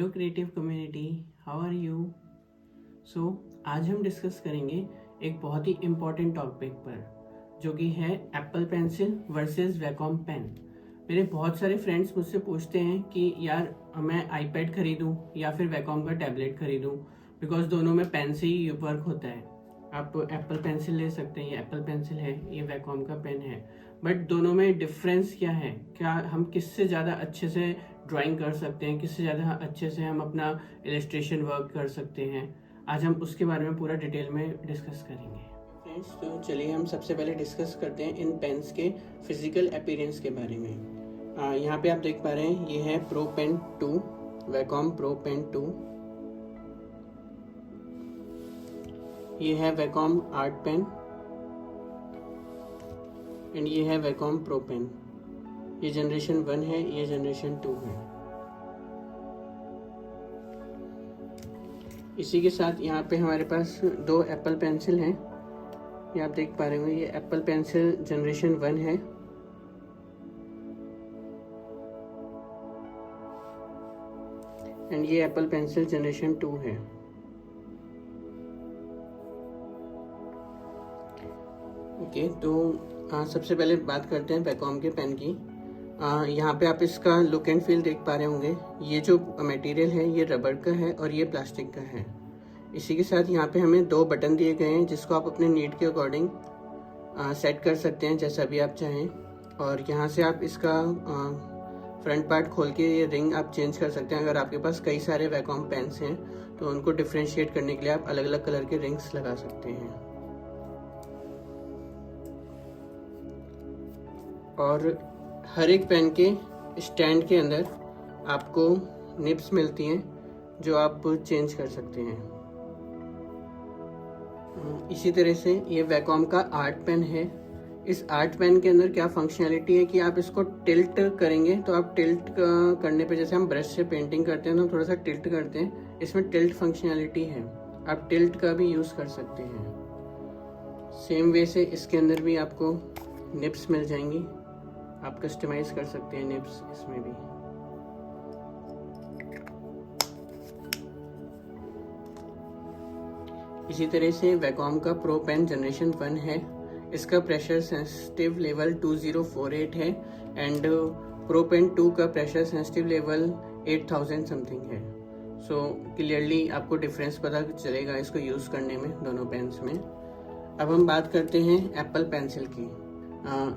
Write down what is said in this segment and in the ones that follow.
Hello creative community, how are you. So आज हम discuss करेंगे एक बहुत ही इम्पॉर्टेंट टॉपिक पर, जो कि है Apple pencil versus Wacom pen. मेरे बहुत सारे फ्रेंड्स मुझसे पूछते हैं कि यार मैं आईपैड खरीदूं या फिर वैकॉम का टैबलेट खरीदूं, बिकॉज दोनों में पेन से ही वर्क होता है। आप एप्पल पेंसिल ले सकते हैं, ये एप्पल पेंसिल है, ये वैकॉम का पेन है, बट दोनों में डिफरेंस क्या है, क्या हम किससे ज़्यादा अच्छे से ड्राइंग कर सकते हैं, किससे ज़्यादा अच्छे से हम अपना इलस्ट्रेशन वर्क कर सकते हैं। आज हम उसके बारे में पूरा डिटेल में डिस्कस करेंगे फ्रेंड्स। तो चलिए हम सबसे पहले डिस्कस करते हैं इन पेन्स के फिजिकल अपीयरेंस के बारे में। यहाँ पे आप देख पा रहे हैं, ये है pro pen 2, Wacom pro pen 2। ये है वैकॉम आर्ट पेन एंड ये है वैकॉम प्रो पेन। ये जनरेशन 1 है, ये जनरेशन 2 है। इसी के साथ यहाँ पे हमारे पास दो एप्पल पेंसिल हैं। ये आप देख पा रहे होंगे, ये एप्पल पेंसिल जनरेशन 1 है एंड ये एप्पल पेंसिल जनरेशन 2 है। ओके, तो सबसे पहले बात करते हैं वैकॉम के पेन की। यहाँ पे आप इसका लुक एंड फील देख पा रहे होंगे। ये जो मटेरियल है ये रबर का है और ये प्लास्टिक का है। इसी के साथ यहाँ पे हमें दो बटन दिए गए हैं, जिसको आप अपने नीड के अकॉर्डिंग सेट कर सकते हैं जैसा भी आप चाहें। और यहाँ से आप इसका फ्रंट पार्ट खोल के ये रिंग आप चेंज कर सकते हैं। अगर आपके पास कई सारे वैकॉम पेन्स हैं तो उनको डिफ्रेंशिएट करने के लिए आप अलग अलग कलर के रिंग्स लगा सकते हैं। और हर एक पेन के स्टैंड के अंदर आपको निब्स मिलती हैं जो आप चेंज कर सकते हैं। इसी तरह से ये वैकॉम का आर्ट पेन है। इस आर्ट पेन के अंदर क्या फंक्शनैलिटी है कि आप इसको टिल्ट करेंगे तो आप टिल्ट करने पे, जैसे हम ब्रश से पेंटिंग करते हैं तो थोड़ा सा टिल्ट करते हैं, इसमें टिल्ट फंक्शनैलिटी है। आप टिल्ट का भी यूज़ कर सकते हैं। सेम वे से इसके अंदर भी आपको निब्स मिल जाएंगी, आप कस्टमाइज कर सकते हैं निब्स इसमें भी। इसी तरह से वैकॉम का प्रो पेन जनरेशन 1 है। इसका प्रेशर सेंसिटिव लेवल 2048 है एंड प्रो पेन 2 का प्रेशर सेंसिटिव लेवल 8000 समथिंग है। सो क्लियरली आपको डिफरेंस पता चलेगा इसको यूज़ करने में, दोनों पेन्स में। अब हम बात करते हैं एप्पल पेंसिल की।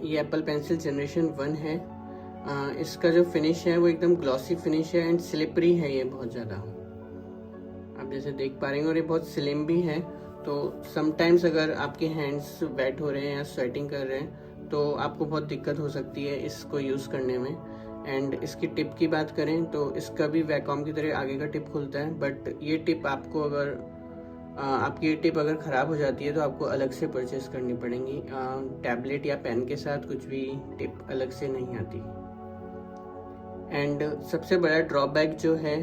ये एप्पल पेंसिल जनरेशन 1 है। इसका जो फिनिश है वो एकदम ग्लॉसी फिनिश है एंड स्लिपरी है ये बहुत ज़्यादा, आप जैसे देख पा रहे हैं। और ये बहुत स्लिम भी है, तो समटाइम्स अगर आपके हैंड्स वेट हो रहे हैं या स्वेटिंग कर रहे हैं तो आपको बहुत दिक्कत हो सकती है इसको यूज़ करने में। एंड इसकी टिप की बात करें तो इसका भी वैकॉम की तरह आगे का टिप खुलता है, बट ये टिप आपको अगर आपकी टिप अगर ख़राब हो जाती है तो आपको अलग से परचेस करनी पड़ेगी। टैबलेट या पेन के साथ कुछ भी टिप अलग से नहीं आती। एंड सबसे बड़ा ड्रॉबैक जो है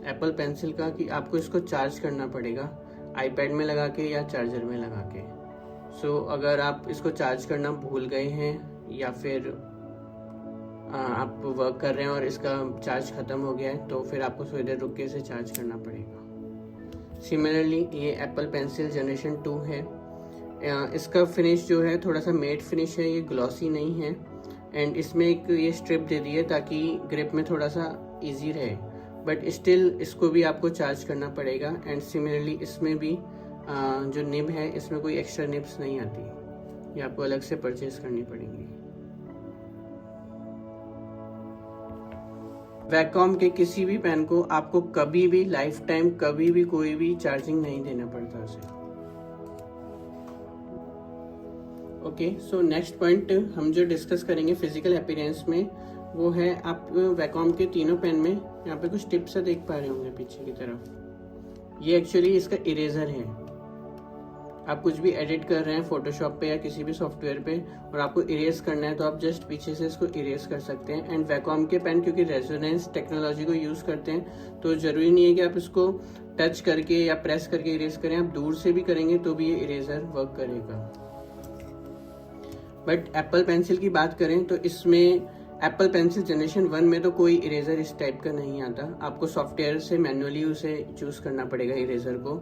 एप्पल पेंसिल का कि आपको इसको चार्ज करना पड़ेगा, आईपैड में लगा के या चार्जर में लगा के। सो अगर आप इसको चार्ज करना भूल गए हैं या फिर आप वर्क कर रहे हैं और इसका चार्ज ख़त्म हो गया है तो फिर आपको थोड़ी देर रुक के इसे चार्ज करना पड़ेगा। सिमिलरली ये एप्पल पेंसिल जनरेशन 2 है। इसका फिनिश जो है थोड़ा सा मेट फिनिश है, ये ग्लॉसी नहीं है। एंड इसमें एक ये स्ट्रिप दे दी है ताकि ग्रिप में थोड़ा सा इजी रहे, बट स्टिल इसको भी आपको चार्ज करना पड़ेगा। एंड सिमिलरली इसमें भी जो निब है इसमें कोई एक्स्ट्रा निब्स नहीं आती, ये आपको अलग से परचेज करनी पड़ेंगी। वैकॉम के किसी भी पेन को आपको कभी भी लाइफ टाइम कभी भी कोई भी चार्जिंग नहीं देना पड़ता उसे। ओके, सो नेक्स्ट पॉइंट हम जो डिस्कस करेंगे फिजिकल अपीयरेंस में वो है, आप वैकॉम के तीनों पेन में यहाँ पे कुछ टिप्स देख पा रहे होंगे पीछे की तरफ। ये एक्चुअली इसका इरेजर है। आप कुछ भी एडिट कर रहे हैं फोटोशॉप पे या किसी भी सॉफ्टवेयर पे और आपको इरेज करना है तो आप जस्ट पीछे से इसको इरेज कर सकते हैं। एंड वैकॉम के पेन क्योंकि रेजोनेंस टेक्नोलॉजी को यूज़ करते हैं तो ज़रूरी नहीं है कि आप इसको टच करके या प्रेस करके इरेज करें, आप दूर से भी करेंगे तो भी ये इरेजर वर्क करेगा। बट एप्पल पेंसिल की बात करें तो इसमें एप्पल पेंसिल जनरेशन 1 में तो कोई इरेज़र इस टाइप का नहीं आता, आपको सॉफ्टवेयर से मैनुअली उसे चूज़ करना पड़ेगा इरेज़र को।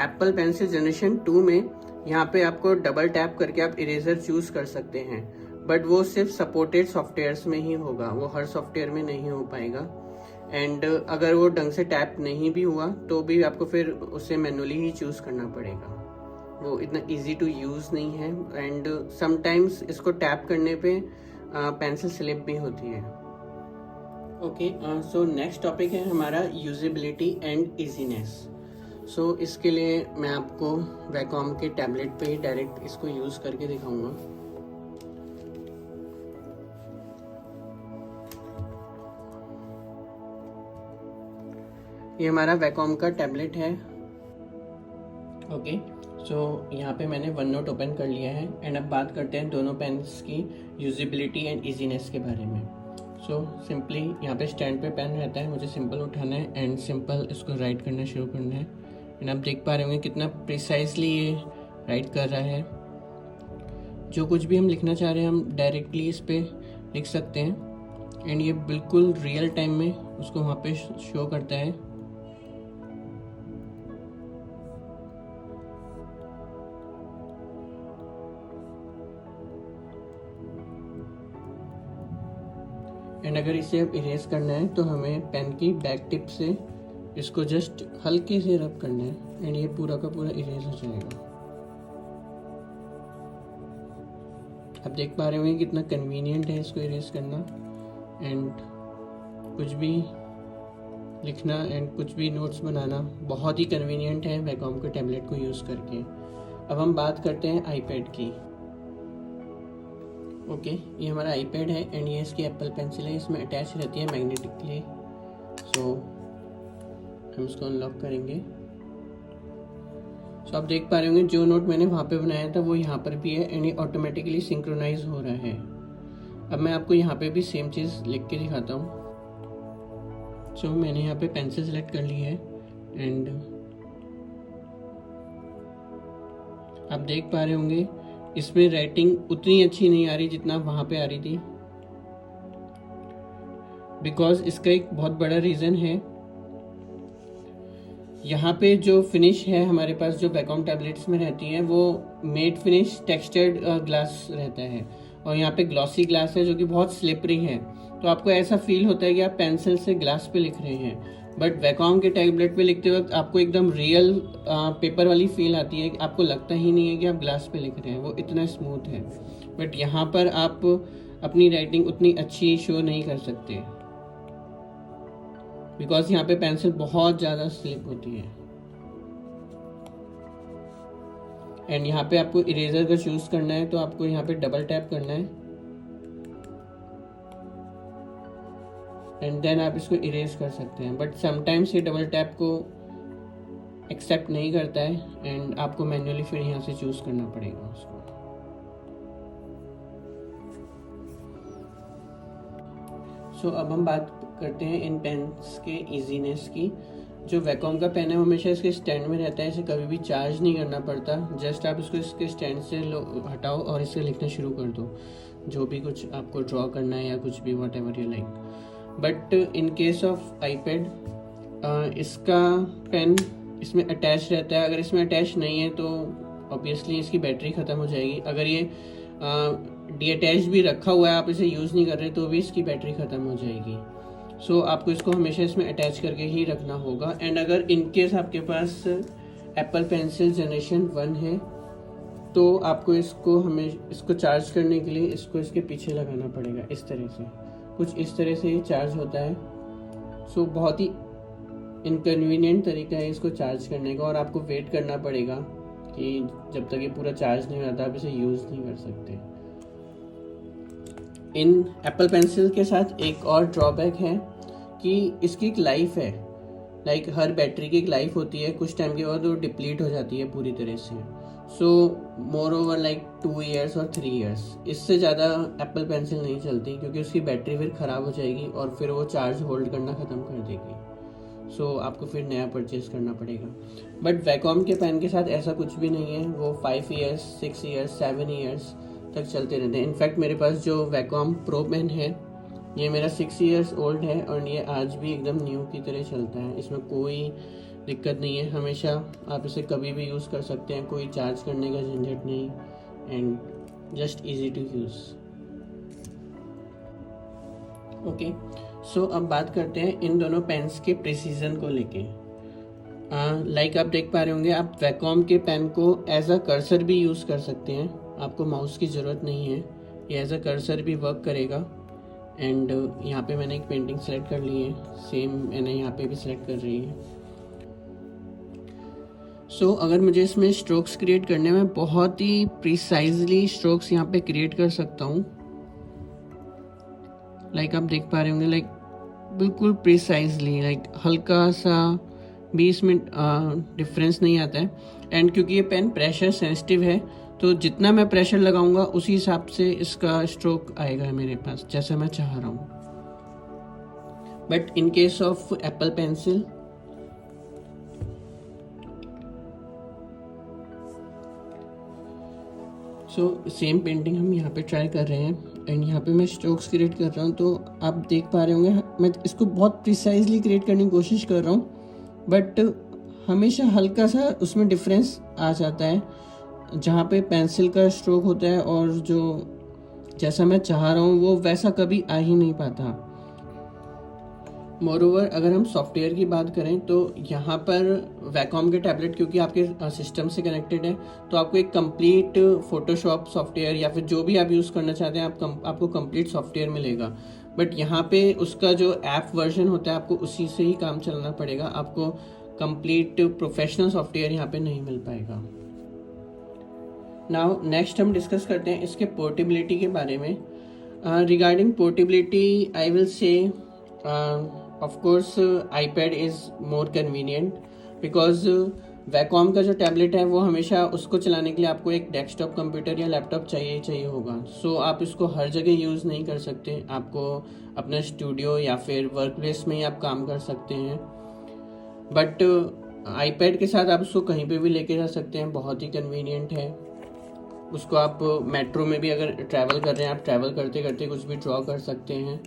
एप्पल पेंसिल जनरेशन 2 में यहाँ पे आपको डबल टैप करके आप इरेज़र चूज़ कर सकते हैं, बट वो सिर्फ सपोर्टेड सॉफ्टवेयर्स में ही होगा, वो हर सॉफ्टवेयर में नहीं हो पाएगा। एंड अगर वो ढंग से टैप नहीं भी हुआ तो भी आपको फिर उसे मैनुअली ही चूज़ करना पड़ेगा, वो इतना इजी टू यूज़ नहीं है। एंड समटाइम्स इसको टैप करने पे पेंसिल स्लिप भी होती है। ओके, सो नेक्स्ट टॉपिक है हमारा यूजेबिलिटी एंड इजीनेस। सो इसके लिए मैं आपको वैकॉम के टैबलेट पे ही डायरेक्ट इसको यूज़ करके दिखाऊंगा। ये हमारा वैकॉम का टैबलेट है। ओके, सो यहाँ पे मैंने वन नोट ओपन कर लिया है एंड अब बात करते हैं दोनों पेन्स की यूजेबिलिटी एंड इजीनेस के बारे में। सो सिंपली यहाँ पे स्टैंड पे पेन रहता है, मुझे सिंपल उठाना है एंड सिंपल इसको राइट करना शुरू करना है। एंड आप देख पा रहे होंगे कितना प्रिसाइजली ये राइट कर रहा है। जो कुछ भी हम लिखना चाह रहे हैं हम डायरेक्टली इस पर लिख सकते हैं एंड ये बिल्कुल रियल टाइम में उसको वहाँ पे शो करता है। एंड अगर इसे अब इरेज करना है तो हमें पेन की बैक टिप से इसको जस्ट हल्के से रब करना है एंड ये पूरा का पूरा इरेज हो जाएगा। आप देख पा रहे होंगे कितना कन्वीनियंट है इसको इरेज करना एंड कुछ भी लिखना एंड कुछ भी नोट्स बनाना बहुत ही कन्वीनियंट है वैकॉम के टैबलेट को यूज़ करके। अब हम बात करते हैं आईपैड की। ओके, ये हमारा आईपैड है एंड ये इसकी एप्पल पेंसिल है, इसमें अटैच रहती है मैग्नेटिकली। सो हम इसको अनलॉक करेंगे। सो आप देख पा रहे होंगे जो नोट मैंने वहाँ पे बनाया था वो यहाँ पर भी है एंड ये ऑटोमेटिकली सिंक्रोनाइज हो रहा है। अब मैं आपको यहाँ पे भी सेम चीज़ लिख के दिखाता हूँ। सो मैंने यहाँ पे पेंसिल सेलेक्ट कर ली है एंड आप देख पा रहे होंगे इसमें राइटिंग उतनी अच्छी नहीं आ रही जितना वहाँ पे आ रही थी, बिकॉज इसका एक बहुत बड़ा रीज़न है। यहाँ पे जो फिनिश है हमारे पास जो वैकॉम टैबलेट्स में रहती है वो मेट फिनिश टेक्सचर्ड ग्लास रहता है और यहाँ पे ग्लॉसी ग्लास है जो कि बहुत स्लिपरी है, तो आपको ऐसा फील होता है कि आप पेंसिल से ग्लास पे लिख रहे हैं। बट वैकॉम के टैबलेट पे लिखते वक्त आपको एकदम रियल पेपर वाली फील आती है, आपको लगता ही नहीं है कि आप ग्लास पे लिख रहे हैं, वो इतना स्मूथ है। बट यहाँ पर आप अपनी राइटिंग उतनी अच्छी शो नहीं कर सकते बिकॉज यहाँ पे पेंसिल बहुत ज़्यादा स्लिप होती है। एंड यहाँ पे आपको इरेजर का चूज करना है तो आपको यहाँ पे डबल टैप करना है एंड देन आप इसको इरेज कर सकते हैं। बट समटाइम्स ये डबल टैप को एक्सेप्ट नहीं करता है एंड आपको मैन्युअली फिर यहाँ से चूज करना पड़ेगा उसको। सो अब हम बात करते हैं इन पेन्स के इजीनेस की। जो वैकॉम का पेन है हमेशा इसके स्टैंड में रहता है, इसे कभी भी चार्ज नहीं करना पड़ता, जस्ट आप इसको इसके स्टैंड से हटाओ और इसे लिखना शुरू कर दो, जो भी कुछ आपको ड्रॉ करना है या कुछ भी what ever you like. But in case of iPad इसका पेन इसमें अटैच रहता है, अगर इसमें अटैच नहीं है तो ऑब्वियसली इसकी बैटरी ख़त्म हो जाएगी। अगर ये डीअटैच भी रखा हुआ है, आप इसे यूज़ नहीं कर रहे तो भी इसकी बैटरी ख़त्म हो जाएगी। सो आपको इसको हमेशा इसमें अटैच करके ही रखना होगा। एंड अगर इन केस आपके पास एप्पल पेंसिल जनरेशन 1 है तो आपको इसको चार्ज करने के लिए इसको इसके पीछे लगाना पड़ेगा, इस तरह से, कुछ इस तरह से ये चार्ज होता है। सो बहुत ही इनकन्वीनियंट तरीका है इसको चार्ज करने का और आपको वेट करना पड़ेगा कि जब तक ये पूरा चार्ज नहीं होता आप इसे यूज़ नहीं कर सकते। इन एप्पल पेंसिल के साथ एक और ड्रॉबैक है कि इसकी एक लाइफ है, लाइक हर बैटरी की एक लाइफ होती है, कुछ टाइम के बाद वो डिप्लीट हो जाती है पूरी तरह से। सो मोर ओवर लाइक 2 years और 3 years, इससे ज़्यादा एप्पल पेंसिल नहीं चलती क्योंकि उसकी बैटरी फिर ख़राब हो जाएगी और फिर वो चार्ज होल्ड करना ख़त्म कर देगी। सो आपको फिर नया परचेज करना पड़ेगा। बट वैकॉम के पेन के साथ ऐसा कुछ भी नहीं है, वो 5 years, 6 years, 7 years तक चलते रहते हैं। इनफैक्ट मेरे पास जो वैकॉम प्रो पेन है ये मेरा 6 इयर्स ओल्ड है और ये आज भी एकदम न्यू की तरह चलता है, इसमें कोई दिक्कत नहीं है। हमेशा आप इसे कभी भी यूज़ कर सकते हैं, कोई चार्ज करने का झंझट नहीं, and just easy to use. Okay, so अब बात करते हैं इन दोनों पेन्स के प्रिसीजन को लेके। लाइक आप देख पा रहे होंगे, आप वैकॉम के पेन को एज अ कर्सर भी यूज़ कर सकते हैं, आपको माउस की ज़रूरत नहीं है, ये एज अ कर्सर भी वर्क करेगा। एंड यहाँ पे मैंने एक पेंटिंग सेलेक्ट कर ली है, सेम मैंने यहाँ पे भी सेलेक्ट कर रही है। सो अगर मुझे इसमें स्ट्रोक्स क्रिएट करने में, बहुत ही प्रिसाइजली स्ट्रोक्स यहाँ पे क्रिएट कर सकता हूँ। लाइक आप देख पा रहे होंगे, लाइक बिल्कुल प्रिसाइजली, लाइक हल्का सा 20 मिनट डिफरेंस नहीं आता है। एंड क्योंकि ये पेन प्रेशर सेंसिटिव है, तो जितना मैं प्रेशर लगाऊंगा उसी हिसाब से इसका स्ट्रोक आएगा मेरे पास, जैसा मैं चाह रहा हूँ। But in case of Apple pencil, so same painting हम यहाँ पे ट्राई कर रहे हैं एंड यहाँ पे मैं स्ट्रोक्स क्रिएट कर रहा हूँ। तो आप देख पा रहे होंगे, मैं इसको बहुत प्रिसाइजली क्रिएट करने की कोशिश कर रहा हूँ, बट हमेशा हल्का सा उसमें डिफरेंस आ जाता है, जहाँ पे पेंसिल का स्ट्रोक होता है और जो जैसा मैं चाह रहा हूँ वो वैसा कभी आ ही नहीं पाता। मोरोवर, अगर हम सॉफ्टवेयर की बात करें तो यहाँ पर वैकॉम के टैबलेट क्योंकि आपके सिस्टम से कनेक्टेड है, तो आपको एक कंप्लीट फोटोशॉप सॉफ्टवेयर या फिर जो भी आप यूज़ करना चाहते हैं आपको कंप्लीट सॉफ्टवेयर मिलेगा। बट यहाँ पे उसका जो ऐप वर्जन होता है आपको उसी से ही काम चलाना पड़ेगा, आपको कंप्लीट प्रोफेशनल सॉफ्टवेयर यहाँ पे नहीं मिल पाएगा। नाउ नेक्स्ट हम डिस्कस करते हैं इसके पोर्टेबिलिटी के बारे में। Regarding portability I will say of course iPad is more convenient because Wacom का जो टैबलेट है वो हमेशा उसको चलाने के लिए आपको एक डेस्कटॉप कंप्यूटर या लैपटॉप चाहिए ही चाहिए होगा। सो आप इसको हर जगह यूज़ नहीं कर सकते, आपको अपना स्टूडियो या फिर वर्क प्लेस में ही आप काम कर सकते हैं। बट आईपैड के साथ आप उसको कहीं पे भी लेके जा सकते हैं, बहुत ही कन्वीनियंट है। उसको आप मेट्रो में भी अगर ट्रैवल कर रहे हैं, आप ट्रैवल करते करते कुछ भी ड्रॉ कर सकते हैं।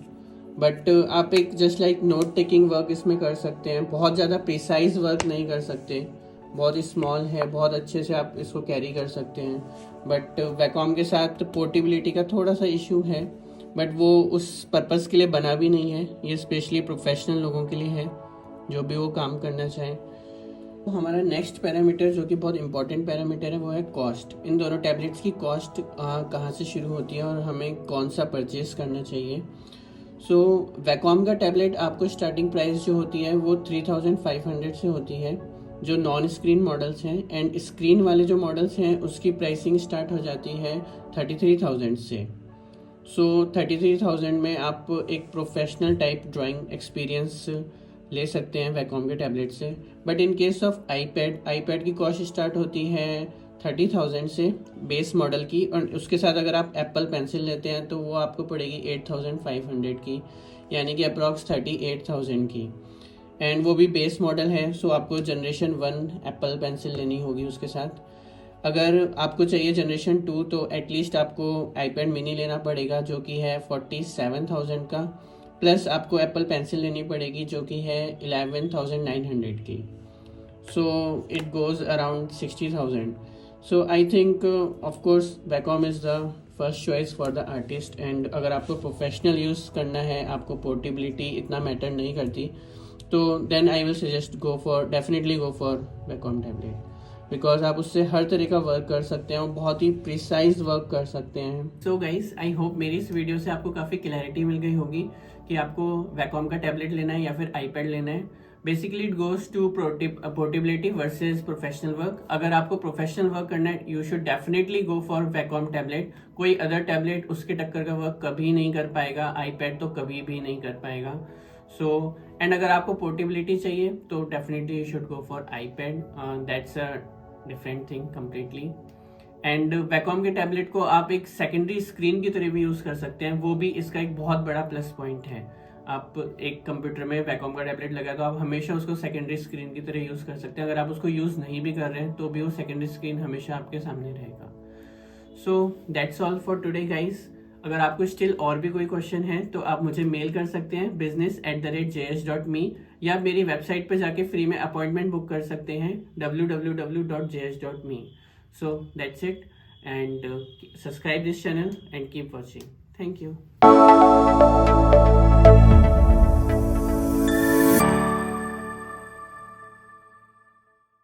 बट आप एक just like note taking work इसमें कर सकते हैं, बहुत ज़्यादा प्रिसाइज वर्क नहीं कर सकते, बहुत ही स्मॉल है, बहुत अच्छे से आप इसको कैरी कर सकते हैं। बट वैकॉम के साथ पोर्टेबिलिटी का थोड़ा सा इशू है, बट वो उस पर्पज़ के लिए बना भी नहीं है, ये स्पेशली प्रोफेशनल लोगों के लिए है जो भी वो काम करना चाहें। तो हमारा नेक्स्ट पैरामीटर जो कि बहुत इंपॉर्टेंट पैरामीटर है वो है कॉस्ट। इन दोनों टैबलेट्स की कॉस्ट कहाँ से शुरू होती है और हमें कौन सा परचेज करना चाहिए। सो वैकॉम का टैबलेट आपको स्टार्टिंग प्राइस जो होती है वो 3500 से होती है, जो नॉन स्क्रीन मॉडल्स हैं। एंड स्क्रीन वाले जो मॉडल्स हैं उसकी प्राइसिंग स्टार्ट हो जाती है 33,000 से। सो 33,000 में आप एक प्रोफेशनल टाइप ड्राइंग एक्सपीरियंस ले सकते हैं वैकॉम के टैबलेट से। But in case of iPad की कॉस्ट स्टार्ट होती है 30,000 से बेस मॉडल की, और उसके साथ अगर आप एप्पल पेंसिल लेते हैं तो वो आपको पड़ेगी 8,500 की, यानी कि अप्रॉक्स 38,000 की। एंड वो भी बेस मॉडल है, सो आपको जनरेशन 1 एप्पल पेंसिल लेनी होगी उसके साथ। अगर आपको चाहिए जनरेशन 2 तो एटलीस्ट आपको आईपैड मिनी लेना पड़ेगा जो कि है 47,000 का, प्लस आपको एप्पल पेंसिल लेनी पड़ेगी जो कि है 11,900 की। So it goes around 60,000। So I think of course Wacom is the first choice for the artist. And अगर आपको प्रोफेशनल यूज़ करना है, आपको पोर्टेबिलिटी इतना मैटर नहीं करती, तो then I will suggest definitely go for Wacom tablet, because आप उससे हर तरह का वर्क कर सकते हैं और बहुत ही प्रिसाइज वर्क कर सकते हैं। सो गाइस, आई होप मेरी इस वीडियो से आपको काफ़ी क्लैरिटी मिल गई होगी कि आपको वैकॉम का टैबलेट लेना है या फिर आईपैड लेना है। Basically it goes to portability versus professional work. अगर आपको प्रोफेशनल वर्क करना है you should definitely go for Wacom tablet. कोई अदर टैबलेट उसके टक्कर का वर्क कभी नहीं कर पाएगा, आईपैड तो कभी भी नहीं कर पाएगा। सो एंड अगर आपको पोर्टेबिलिटी चाहिए तो definitely you should go for iPad, that's a different thing completely. And Wacom के टैबलेट को आप एक सेकेंडरी स्क्रीन की तरह भी यूज़ कर सकते हैं, वो भी इसका एक बहुत बड़ा प्लस पॉइंट है। आप एक कंप्यूटर में वैकॉम का टैबलेट लगा तो आप हमेशा उसको सेकेंडरी स्क्रीन की तरह यूज़ कर सकते हैं। अगर आप उसको यूज़ नहीं भी कर रहे हैं तो भी वो सेकेंडरी स्क्रीन हमेशा आपके सामने रहेगा। So that's all for today guys. अगर आपको स्टिल और भी कोई क्वेश्चन है तो आप मुझे मेल कर सकते हैं business@js.me, या मेरी वेबसाइट पर जाके फ्री में अपॉइंटमेंट बुक कर सकते हैं www.js.me. So that's it, and subscribe this channel and keep watching. Thank you.